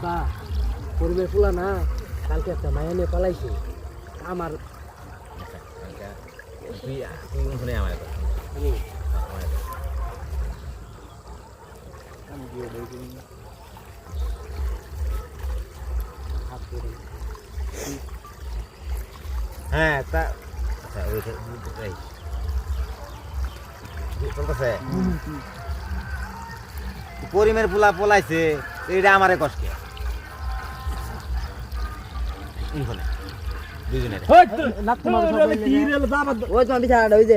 বা পরিবেশ ফুলা না কালকে একটা মায়া নিয়ে পালাইছে আমার তুই শুনে আমার আমি হ্যাঁ তা আচ্ছা ওই চলতেছে পরিমের পোলা পলাইছে এটা আমারে কষ্ট দুজনের ওই তো বিছাড়া ওই যে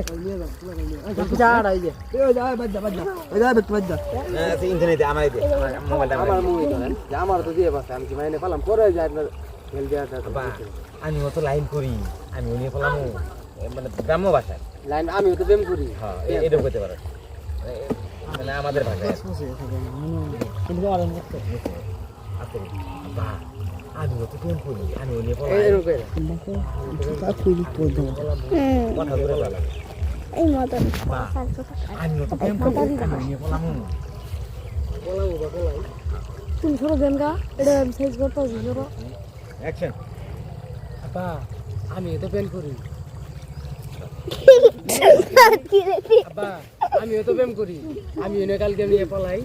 বিছাড়া ওই যে ইন্টারনেটে আমার মোবাইলটা আমার মুভি করেন যে আমার তো দিয়ে পাচ্ছে আমি কি মাইনে পালাম পরে যায় আপনার হেল দেওয়াটা আমিও তো লাইন করি আমিও নিয়ে পেলাম মানে গ্রাম্য ভাষায় লাইন আমিও তো প্রেম করি হ্যাঁ এরকম করতে পারো মানে আমাদের ভাষায় আমিও তো প্রেম করি আমিও নিয়ে পেলাম কথা বলে পেলাম এই মতন আমিও তো প্রেম করি আমিও নিয়ে পেলাম তুমি ছোট দেন গা এটা সাইজ করতে ছোট অ্যাকশন আপা আমিও তো প্রেম করি আপা আমিও তো প্রেম করি আমিও কালকে নিয়ে পলাই